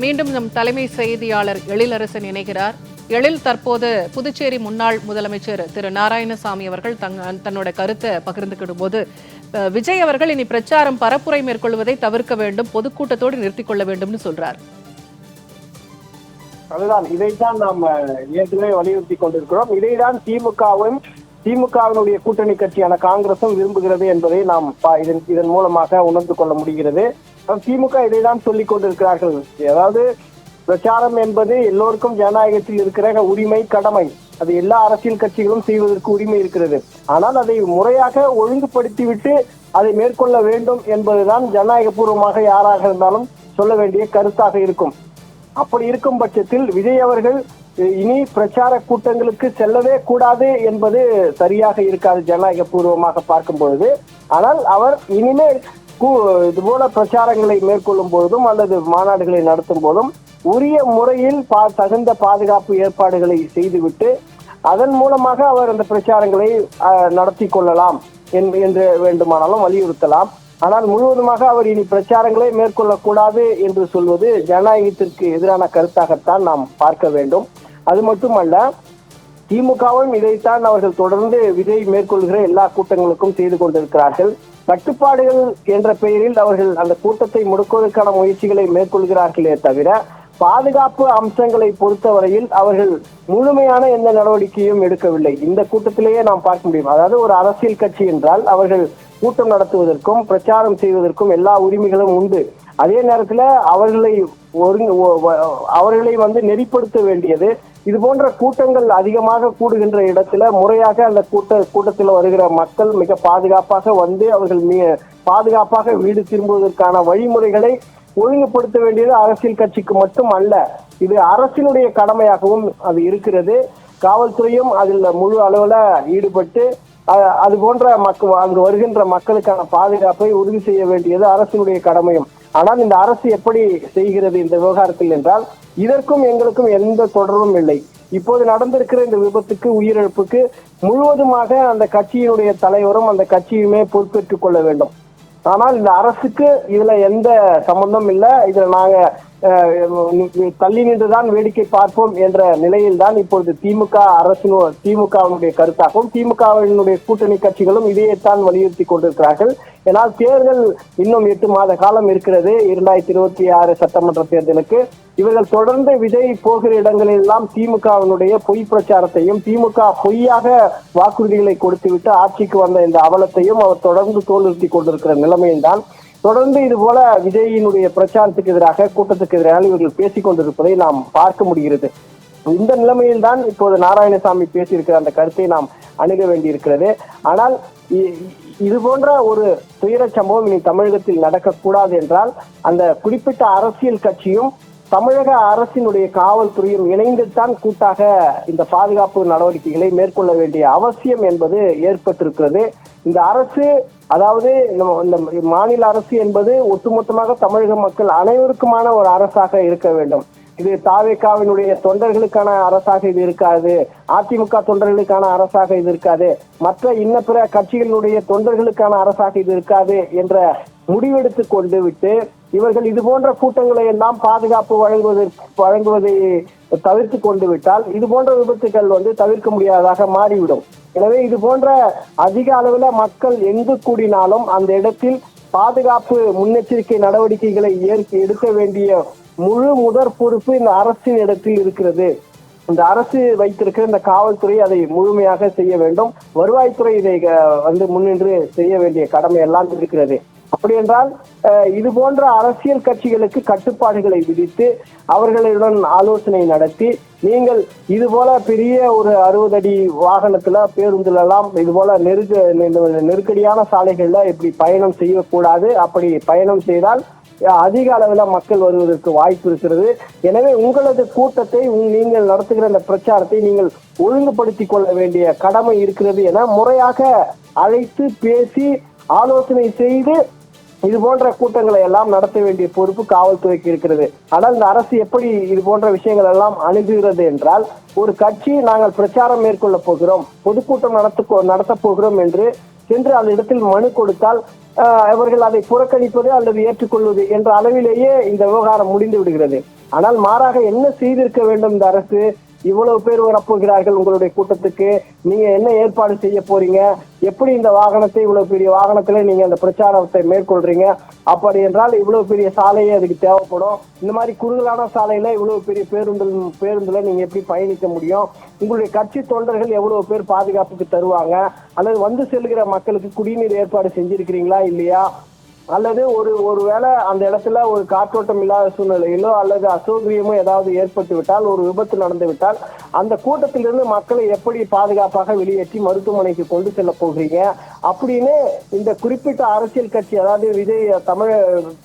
மீண்டும் நம் தலைமை செய்தியாளர் எழிலரசன் இணைகிறார். எழில், தற்போது புதுச்சேரி முன்னாள் முதலமைச்சர் திரு நாராயணசாமி அவர்கள் தன்னோட கருத்தை பகிர்ந்துக்கிடும் போது, விஜய் அவர்கள் இனி பிரச்சாரம் பரப்புரை மேற்கொள்வதை தவிர்க்க வேண்டும், பொதுக்கூட்டத்தோடு நிறுத்திக் கொள்ள வேண்டும் சொல்றார். அதுதான், இதைத்தான் நாம் ஏற்கனவே வலியுறுத்தி கொண்டிருக்கிறோம். இதைதான் திமுகவினுடைய கூட்டணி கட்சியான காங்கிரசும் விரும்புகிறது என்பதை நாம் இதன் மூலமாக உணர்ந்து கொள்ள முடிகிறது. திமுக இதைதான் சொல்லிக் கொண்டிருக்கிறார்கள். அதாவது பிரச்சாரம் என்பது எல்லோருக்கும் ஜனநாயகத்தில் இருக்கிற உரிமை, கடமை. அது எல்லா அரசியல் கட்சிகளும் செய்வதற்கு உரிமை இருக்கிறது. ஆனால் அதை முறையாக ஒழுங்குபடுத்திவிட்டு அதை மேற்கொள்ள வேண்டும் என்பதுதான் ஜனநாயக பூர்வமாக யாராக இருந்தாலும் சொல்ல வேண்டிய கருத்தாக இருக்கும். அப்படி இருக்கும் பட்சத்தில் விஜய் அவர்கள் இனி பிரச்சார கூட்டங்களுக்கு செல்லவே கூடாது என்பது சரியாக இருக்காது ஜனநாயக பூர்வமாக பார்க்கும் பொழுது. ஆனால் அவர் இனிமேல் இதுபோல பிரச்சாரங்களை மேற்கொள்ளும் பொழுதும் அல்லது மாநாடுகளை நடத்தும் போதும் உரிய முறையில் தகுந்த பாதுகாப்பு ஏற்பாடுகளை செய்துவிட்டு அதன் மூலமாக அவர் அந்த பிரச்சாரங்களை நடத்தி கொள்ளலாம் என்று வேண்டுமானாலும் வலியுறுத்தலாம். ஆனால் முழுவதுமாக அவர் இனி பிரச்சாரங்களை மேற்கொள்ளக்கூடாது என்று சொல்வது ஜனநாயகத்திற்கு எதிரான கருத்தாகத்தான் நாம் பார்க்க வேண்டும். அது மட்டுமல்ல, திமுகவும் இதைத்தான் அவர்கள் தொடர்ந்து விஜய் மேற்கொள்கிற எல்லா கூட்டங்களுக்கும் செய்து கொண்டிருக்கிறார்கள். கட்டுப்பாடுகள் என்ற பெயரில் அவர்கள் அந்த கூட்டத்தை முடக்குவதற்கான முயற்சிகளை மேற்கொள்கிறார்களே தவிர பாதுகாப்பு அம்சங்களை பொறுத்தவரையில் அவர்கள் முழுமையான எந்த நடவடிக்கையும் எடுக்கவில்லை. இந்த கூட்டத்திலேயே நாம் பார்க்க முடியும். அதாவது ஒரு அரசியல் கட்சி என்றால் அவர்கள் கூட்டம் நடத்துவதற்கும் பிரச்சாரம் செய்வதற்கும் எல்லா உரிமைகளும் உண்டு. அதே நேரத்துல அவர்களை நெறிப்படுத்த வேண்டியது. இது போன்ற கூட்டங்கள் அதிகமாக கூடுகின்ற இடத்துல முறையாக அந்த கூட்டத்தில் வருகிற மக்கள் மிக பாதுகாப்பாக வந்து அவர்கள் பாதுகாப்பாக வீடு திரும்புவதற்கான வழிமுறைகளை ஒழுங்குபடுத்த வேண்டியது அரசியல் கட்சிக்கு மட்டும் அல்ல, இது அரசினுடைய கடமையாகவும் அது இருக்கிறது. காவல்துறையும் அதில் முழு அளவுல ஈடுபட்டு அது போன்ற அங்கு வருகின்ற மக்களுக்கான பாதுகாப்பை உறுதி செய்ய வேண்டியது அரசினுடைய கடமையும். ஆனால் இந்த அரசு எப்படி செய்கிறது இந்த விவகாரத்தில் என்றால், இதற்கும் எங்களுக்கும் எந்த தொடர்பும் இல்லை. இப்போது நடந்திருக்கிற இந்த விபத்துக்கு, உயிரிழப்புக்கு முழுவதுமாக அந்த கட்சியினுடைய தலைவரும் அந்த கட்சியுமே பொறுப்பேற்றுக் கொள்ள வேண்டும். ஆனால் இந்த அரசுக்கு இதுல எந்த சம்பந்தம் இல்லை. இதுல நாங்க தள்ளி நின்றுதான் வேடிக்கை பார்ப்போம் என்ற நிலையில் தான் இப்பொழுது திமுகவினுடைய கருத்தாகவும் திமுகவினுடைய கூட்டணி கட்சிகளும் இதையேத்தான் வலியுறுத்தி கொண்டிருக்கிறார்கள். ஏனால் தேர்தல் இன்னும் 8 மாத காலம் இருக்கிறது. 2026 சட்டமன்ற தேர்தலுக்கு இவர்கள் தொடர்ந்து விஜய் போகிற இடங்களில் எல்லாம் திமுகவினுடைய பொய் பிரச்சாரத்தையும், திமுக பொய்யாக வாக்குறுதிகளை கொடுத்துவிட்டு ஆட்சிக்கு வந்த இந்த அவலத்தையும் அவர் தொடர்ந்து தோல்நிறுத்தி கொண்டிருக்கிற நிலைமையில்தான் தொடர்ந்து இது போல விஜயினுடைய பிரச்சாரத்துக்கு எதிராக, கூட்டத்துக்கு எதிராக இவர்கள் பேசிக் கொண்டிருப்பதை நாம் பார்க்க முடிகிறது. இந்த நிலைமையில் தான் இப்போது நாராயணசாமி பேசியிருக்கிற அந்த கருத்தை நாம் அணுக வேண்டியிருக்கிறது. ஆனால் இது போன்ற ஒரு துயர சம்பவம் இனி தமிழகத்தில் நடக்கக்கூடாது என்றால் அந்த குறிப்பிட்ட அரசியல் கட்சியும் தமிழக அரசினுடைய காவல்துறையும் இணைந்துதான் கூட்டாக இந்த பாதுகாப்பு நடவடிக்கைகளை மேற்கொள்ள வேண்டிய அவசியம் என்பது ஏற்பட்டிருக்கிறது. இந்த அரசு, அதாவது இந்த மாநில அரசு என்பது ஒட்டுமொத்தமாக தமிழக மக்கள் அனைவருக்குமான ஒரு அரசாக இருக்க வேண்டும். இது தாவேகாவினுடைய தொண்டர்களுக்கான அரசாக இது இருக்காது, அதிமுக தொண்டர்களுக்கான அரசாக இது இருக்காது, மற்ற இன்ன பிற கட்சிகளுடைய தொண்டர்களுக்கான அரசாக இது இருக்காது என்ற முடிவெடுத்து கொண்டு விட்டு இவர்கள் இது போன்ற கூட்டங்களை எல்லாம் பாதுகாப்பு வழங்குவதை தவிர்த்து கொண்டு விட்டால் இது போன்ற விபத்துகள் தவிர்க்க முடியாததாக மாறிவிடும். எனவே இது போன்ற அதிக அளவுல மக்கள் எங்கு கூடினாலும் அந்த இடத்தில் பாதுகாப்பு முன்னெச்சரிக்கை நடவடிக்கைகளை எடுக்க வேண்டிய முதற் பொறுப்பு இந்த அரசின் இடத்தில் இருக்கிறது. இந்த அரசு வைத்திருக்கிற இந்த காவல்துறை அதை முழுமையாக செய்ய வேண்டும். வருவாய்த்துறை இதை முன்னின்று செய்ய வேண்டிய கடமை எல்லாம் இருக்கிறது. அப்படி என்றால் இது போன்ற அரசியல் கட்சிகளுக்கு கட்டுப்பாடுகளை விதித்து அவர்களுடன் ஆலோசனை நடத்தி, நீங்கள் இது போல பெரிய ஒரு 60 அடி வாகனத்துல, பேருந்துல எல்லாம் இது போல நெருக்கடியான சாலைகள்ல இப்படி பயணம் செய்யக்கூடாது, அப்படி பயணம் செய்தால் அதிக அளவுல மக்கள் வருவதற்கு வாய்ப்பு இருக்கிறது. எனவே உங்களது கூட்டத்தை, நீங்கள் நடத்துகிற இந்த பிரச்சாரத்தை நீங்கள் ஒழுங்குபடுத்திக் கொள்ள வேண்டிய கடமை இருக்கிறது என முறையாக அழைத்து பேசி ஆலோசனை செய்து இது போன்ற கூட்டங்களை எல்லாம் நடத்த வேண்டிய பொறுப்பு காவல்துறைக்கு இருக்கிறது. ஆனால் இந்த அரசு எப்படி இது போன்ற விஷயங்கள் எல்லாம் அணுகுகிறது என்றால், ஒரு கட்சி நாங்கள் பிரச்சாரம் மேற்கொள்ள போகிறோம், பொதுக்கூட்டம் நடத்த போகிறோம் என்று சென்று அந்த இடத்தில் மனு கொடுத்தால் அவர்கள் அதை புறக்கணிப்பது அல்லது ஏற்றுக்கொள்வது என்ற அளவிலேயே இந்த விவகாரம் முடிந்து விடுகிறது. ஆனால் மாறாக என்ன செய்திருக்க வேண்டும் இந்த அரசு? இவ்வளவு பேர் வரப்போகிறார்கள் உங்களுடைய கூட்டத்துக்கு, நீங்க என்ன ஏற்பாடு செய்ய போறீங்க, எப்படி இந்த வாகனத்தை இவ்வளவு பெரிய வாகனத்துல நீங்க அந்த பிரச்சாரத்தை மேற்கொள்றீங்க, அப்படி என்றால் இவ்வளவு பெரிய சாலையே அதுக்கு தேவைப்படும். இந்த மாதிரி குறுகலான சாலையில இவ்வளவு பெரிய பேருந்துல நீங்க எப்படி பயணிக்க முடியும்? உங்களுடைய கட்சி தொண்டர்கள் எவ்வளவு பேர் பாதுகாப்புக்கு தருவாங்க? அல்லது வந்து செல்கிற மக்களுக்கு குடிநீர் ஏற்பாடு செஞ்சிருக்கிறீங்களா இல்லையா? அல்லது ஒருவேளை அந்த இடத்துல ஒரு காற்றோட்டம் இல்லாத சூழ்நிலையிலோ அல்லது அசௌகரியமோ ஏதாவது ஏற்பட்டு விட்டால், ஒரு விபத்து நடந்து விட்டால், அந்த கூட்டத்திலிருந்து மக்களை எப்படி பாதுகாப்பாக வெளியேற்றி மருத்துவமனைக்கு கொண்டு செல்ல போகிறீங்க அப்படின்னு இந்த குறிப்பிட்ட அரசியல் கட்சி, அதாவது விஜய்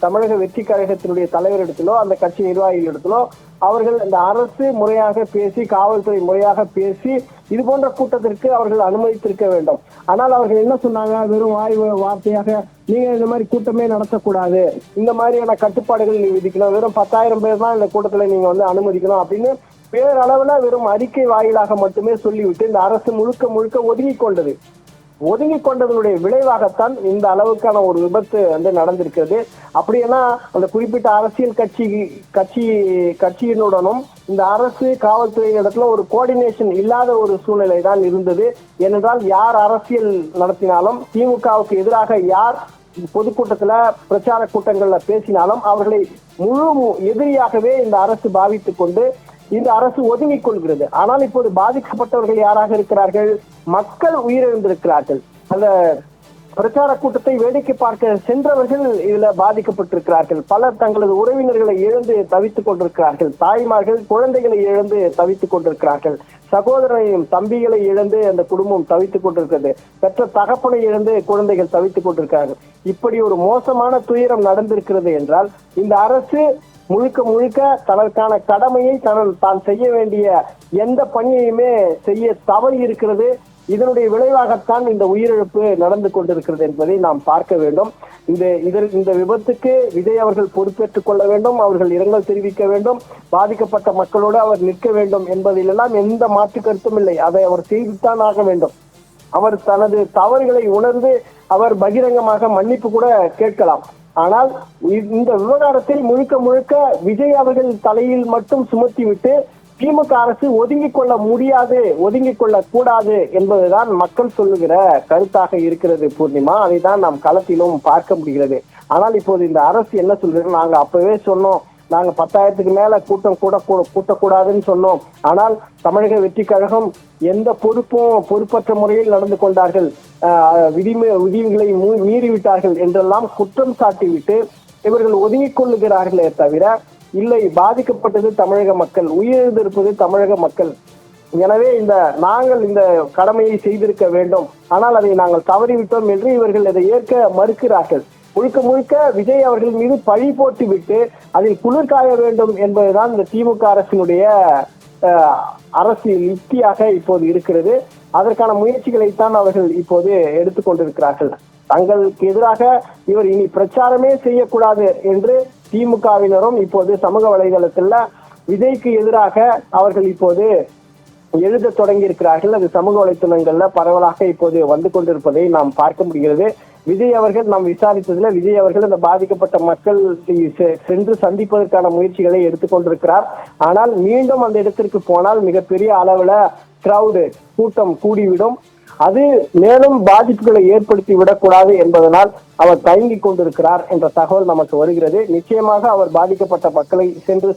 தமிழக வெற்றி கழகத்தினுடைய தலைவரிடத்திலோ அந்த கட்சி நிர்வாகிகளிடத்திலோ அவர்கள் இந்த அரசு முறையாக பேசி, காவல்துறை முறையாக பேசி இது போன்ற கூட்டத்திற்கு அவர்கள் அனுமதித்திருக்க வேண்டும். ஆனால் அவர்கள் என்ன சொன்னாங்க? வெறும் வார்த்தையாக நீங்க இந்த மாதிரி கூட்டமே நடத்தக்கூடாது, இந்த மாதிரியான கட்டுப்பாடுகள் நீங்க விதிக்கணும், வெறும் 10,000 பேர் தான் இந்த கூட்டத்துல நீங்க அனுமதிக்கணும் அப்படின்னு பேரளவுல வெறும் அறிக்கை வாயிலாக மட்டுமே சொல்லிவிட்டு இந்த அரசு முழுக்க ஒதுங்கி கொண்டதனுடைய விளைவாகத்தான் இந்த அளவுக்கான ஒரு விபத்து நடந்திருக்கிறது. அப்படின்னா அந்த குறிப்பிட்ட அரசியல் கட்சியினுடனும் இந்த அரசு காவல்துறையினிடத்துல ஒரு கோஆர்டினேஷன் இல்லாத ஒரு சூழ்நிலை தான் இருந்தது. ஏனென்றால் யார் அரசியல் நடத்தினாலும், திமுகவுக்கு எதிராக யார் பொதுக்கூட்டத்துல பிரச்சார கூட்டங்கள்ல பேசினாலும் அவர்களை முழு எதிரியாகவே இந்த அரசு பாவித்துக் கொண்டு இந்த அரசு ஒதுங்கிக் கொள்கிறது. ஆனால் இப்போது பாதிக்கப்பட்டவர்கள் யாராக இருக்கிறார்கள்? மக்கள் உயிரிழந்திருக்கிறார்கள். அந்த பிரச்சார கூட்டத்தை வேடிக்கை பார்க்க சென்றவர்கள் இதுல பாதிக்கப்பட்டிருக்கிறார்கள். பலர் தங்களது உறவினர்களை இழந்து தவித்துக் கொண்டிருக்கிறார்கள். தாய்மார்கள் குழந்தைகளை இழந்து தவித்துக் கொண்டிருக்கிறார்கள். சகோதரனையும் தம்பிகளை இழந்து அந்த குடும்பம் தவித்துக் கொண்டிருக்கிறது. பெற்ற தகப்பனை இழந்து குழந்தைகள் தவித்துக் கொண்டிருக்கிறார்கள். இப்படி ஒரு மோசமான துயரம் நடந்திருக்கிறது என்றால் இந்த அரசு முழுக்க தனக்கான கடமையை தான் செய்ய வேண்டிய எந்த பணியையுமே செய்ய தவறி இருக்கிறது. இதனுடைய விளைவாகத்தான் இந்த உயிரிழப்பு நடந்து கொண்டிருக்கிறது என்பதை நாம் பார்க்க வேண்டும். இந்த விபத்துக்கு விஜய் அவர்கள் பொறுப்பேற்றுக் கொள்ள வேண்டும், அவர்கள் இரங்கல் தெரிவிக்க வேண்டும், பாதிக்கப்பட்ட மக்களோடு அவர் நிற்க வேண்டும் என்பதிலெல்லாம் எந்த மாற்று கருத்தும் இல்லை. அதை அவர் செய்துத்தான் ஆக வேண்டும். அவர் தனது தவறுகளை உணர்ந்து அவர் பகிரங்கமாக மன்னிப்பு கூட கேட்கலாம். ஆனால் இந்த விவகாரத்தில் முழுக்க விஜய் அவர்கள் தலையில் மட்டும் சுமத்திவிட்டு திமுக அரசு ஒதுங்கிக் கொள்ள முடியாது, ஒதுங்கிக் கொள்ள கூடாது என்பதுதான் மக்கள் சொல்லுகிற கருத்தாக இருக்கிறது பூர்ணிமா. அதைதான் நாம் களத்திலும் பார்க்க முடிகிறது. ஆனால் இப்போது இந்த அரசு என்ன சொல்கிறது? நாங்க அப்பவே சொன்னோம், நாங்க 10,000க்கு மேல கூட்டக்கூடாதுன்னு சொன்னோம். ஆனால் தமிழக வெற்றி கழகம் எந்த பொறுப்பற்ற முறையில் நடந்து கொண்டார்கள், விதிகளை மீறிவிட்டார்கள் என்றெல்லாம் குற்றம் சாட்டிவிட்டு இவர்கள் ஒதுங்கிக் கொள்ளுகிறார்களே தவிர இல்லை, பாதிக்கப்பட்டது தமிழக மக்கள், உயிரிழந்திருப்பது தமிழக மக்கள். எனவே நாங்கள் இந்த கடமையை செய்திருக்க வேண்டும், ஆனால் அதை நாங்கள் தவறிவிட்டோம் என்று இவர்கள் அதை ஏற்க மறுக்கிறார்கள். முழுக்க விஜய் அவர்கள் மீது பழி போட்டு விட்டு அதில் குளிர்காய வேண்டும் என்பதுதான் இந்த திமுக அரசினுடைய அரசியல் யுக்தியாக இப்போது இருக்கிறது. அதற்கான முயற்சிகளைத்தான் அவர்கள் இப்போது எடுத்துக்கொண்டிருக்கிறார்கள். தங்களுக்கு எதிராக இவர் இனி பிரச்சாரமே செய்யக்கூடாது என்று திமுகவினரும் இப்போது சமூக வலைதளத்துல விஜய்க்கு எதிராக அவர்கள் இப்போது எழுத தொடங்கி இருக்கிறார்கள். அது சமூக வலைத்தளங்கள்ல பரவலாக இப்போது வந்து கொண்டிருப்பதை நாம் பார்க்க முடிகிறது. விஜய் அவர்கள் நாம் விசாரித்ததுல விஜய் அவர்கள் அந்த பாதிக்கப்பட்ட மக்கள் சென்று சந்திப்பதற்கான முயற்சிகளை எடுத்துக்கொண்டிருக்கிறார். ஆனால் மீண்டும் அந்த இடத்திற்கு போனால் மிகப்பெரிய அளவுல கூட்டம் கூடிவிடும். அது மேலும் பாதிப்புகளை ஏற்படுத்தி விடக்கூடாது என்பதனால் அவர் தயங்கிக் கொண்டிருக்கிறார் என்ற தகவல் நமக்கு வருகிறது. நிச்சயமாக அவர் பாதிக்கப்பட்ட மக்களை சென்று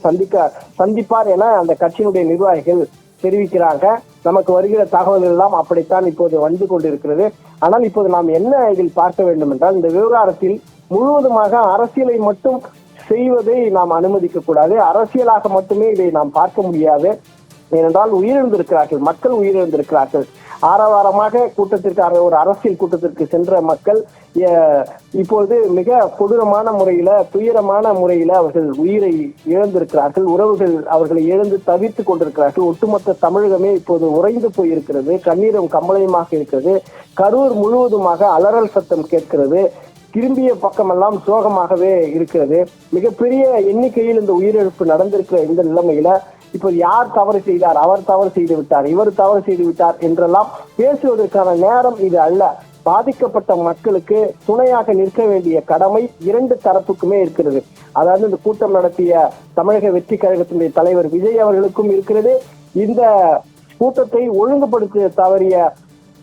சந்திப்பார் என அந்த கட்சியினுடைய நிர்வாகிகள் தெரிவிக்கிறாங்க. நமக்கு வருகிற தகவல் எல்லாம் அப்படித்தான் இப்போது வந்து கொண்டிருக்கிறது. ஆனால் இப்போது நாம் என்ன இதில் பார்க்க வேண்டும் என்றால், இந்த விவகாரத்தில் முழுவதுமாக அரசியலை மட்டும் செய்வதை நாம் அனுமதிக்க கூடாது. அரசியலாக மட்டுமே இதை நாம் பார்க்க முடியாது. ஏனென்றால் உயிரிழந்திருக்கிறார்கள், மக்கள் உயிரிழந்திருக்கிறார்கள். ஆரவாரமாக கூட்டத்திற்காக ஒரு அரசியல் கூட்டத்திற்கு சென்ற மக்கள் இப்போது மிக கொடூரமான முறையில, துயரமான முறையில அவர்கள் உயிரை இழந்திருக்கிறார்கள். உறவுகள் அவர்களை இழந்து தவித்துக் கொண்டிருக்கிறார்கள். ஒட்டுமொத்த தமிழகமே இப்போது உறைந்து போயிருக்கிறது, கண்ணீரும் கம்பளையுமாக இருக்கிறது. கரூர் முழுவதுமாக அலறல் சத்தம் கேட்கிறது. திரும்பிய பக்கமெல்லாம் சோகமாகவே இருக்கிறது. மிகப்பெரிய எண்ணிக்கையில் இந்த உயிரிழப்பு நடந்திருக்கிற இந்த நிலைமையில இப்போ யார் தவறு செய்தார், அவர் தவறு செய்து விட்டார், இவர் தவறு செய்து விட்டார் என்றெல்லாம் பேசுவதற்கான நேரம் இது அல்ல. பாதிக்கப்பட்ட மக்களுக்கு துணையாக நிற்க வேண்டிய கடமை இரண்டு தரப்புக்குமே இருக்கிறது. அதாவது இந்த கூட்டம் நடத்திய தமிழக வெற்றி கழகத்தினுடைய தலைவர் விஜய் அவர்களுக்கும் இருக்கிறது. இந்த கூட்டத்தை ஒழுங்குபடுத்த தவறிய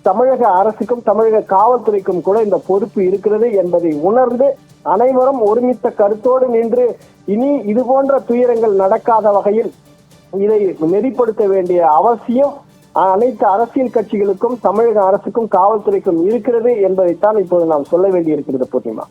தமிழக அரசுக்கும் தமிழக காவல்துறைக்கும் கூட இந்த பொறுப்பு இருக்கிறது என்பதை உணர்ந்து அனைவரும் ஒருமித்த கருத்தோடு நின்று இனி இது போன்ற துயரங்கள் நடக்காத வகையில் இதை நெறிப்படுத்த வேண்டிய அவசியம் அனைத்து அரசியல் கட்சிகளுக்கும் தமிழக அரசுக்கும் காவல்துறைக்கும் இருக்கிறது என்பதைத்தான் இப்போது நாம் சொல்ல வேண்டியிருக்கிறது பூர்ணிமா.